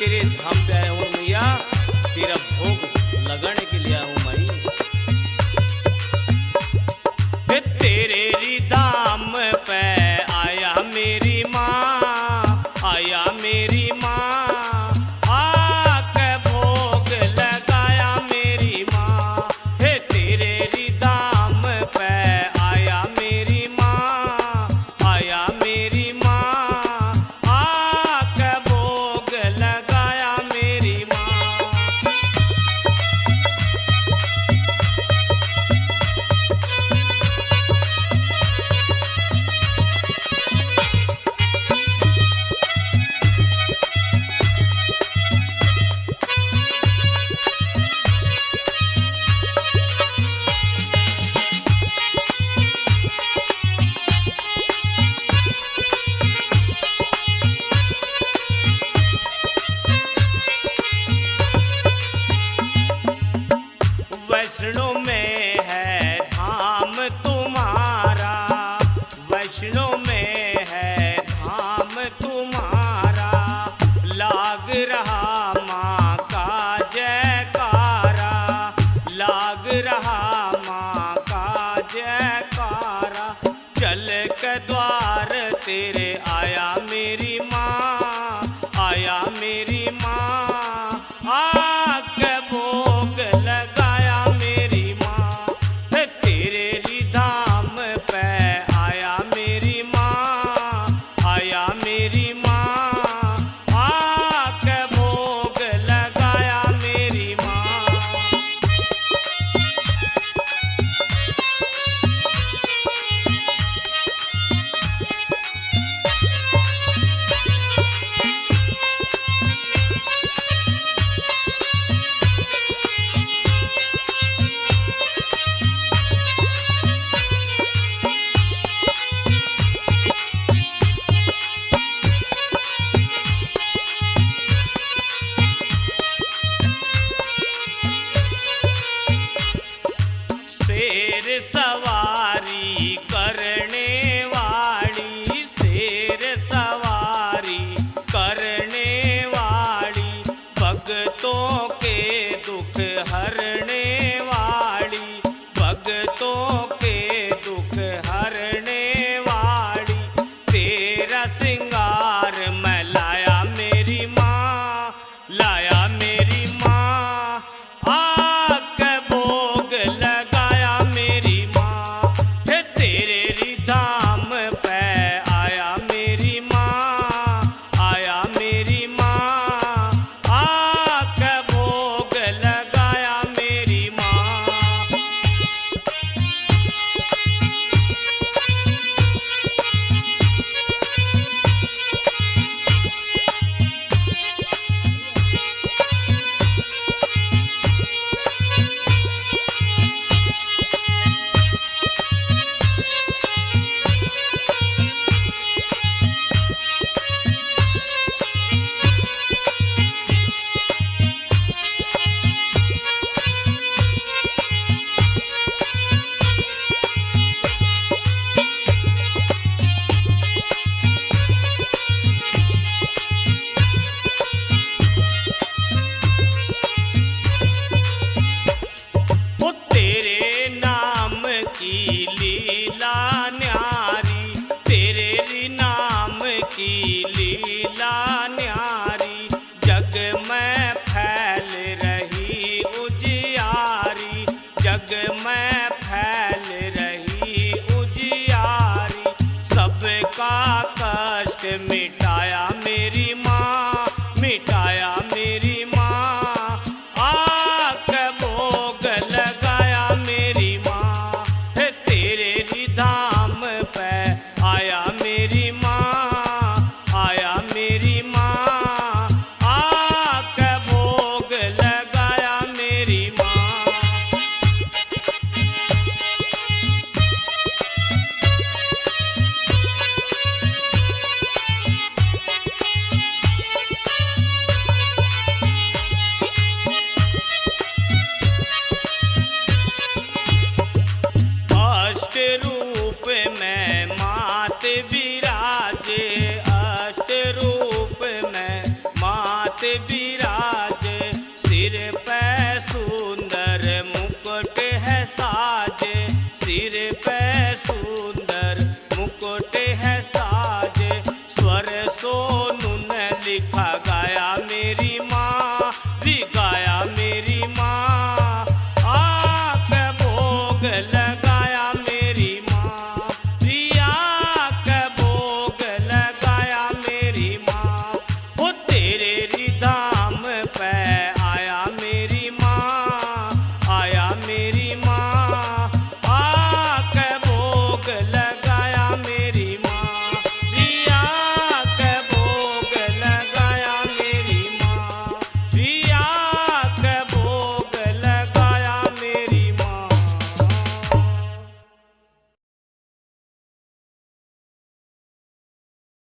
तेरे धाम पे आया हूँ मैया, तेरा भोग लगाने के लिए आया हूँ माई। तेरे री धाम पे आया मेरी माँ, आया मेरी माँ, आके भोग लगाया मेरी माँ। हे तेरे री धाम पे आया मेरी माँ, आया मेरी माँ, आके भोग लगाया मेरी माँ। वैष्णो में है धाम तुम्हारा, वैष्णो में है धाम तुम्हारा, लाग रहा माँ का जयकारा, लाग रहा माँ का जयकारा। चल के द्वार तेरे आया मेरी माँ, आया मेरी माँ, आके भोग लगाया मेरी माँ। तेरे री धाम पे आया मेरी माँ, आया मेरी माँ, आके भोग लगाया मेरी माँ। शेर सवारी करने वाली, शेर सवारी करने वाली, भक्तों के दुख हरने वाली, भक्तों के दुख हरने वाली। तेरा सिंगार मैं लाया मेरी माँ, लाया मेरी माँ, आके भोग लगाया मेरी माँ। हे तेरे री धाम पे आया मेरी माँ, आया मेरी माँ, आके भोग लगाया मेरी माँ। ओ तेरे नाम की लीला न्यारी, तेरे री नाम की लीला न्यारी, जग में फैल रही उजियारी, जग में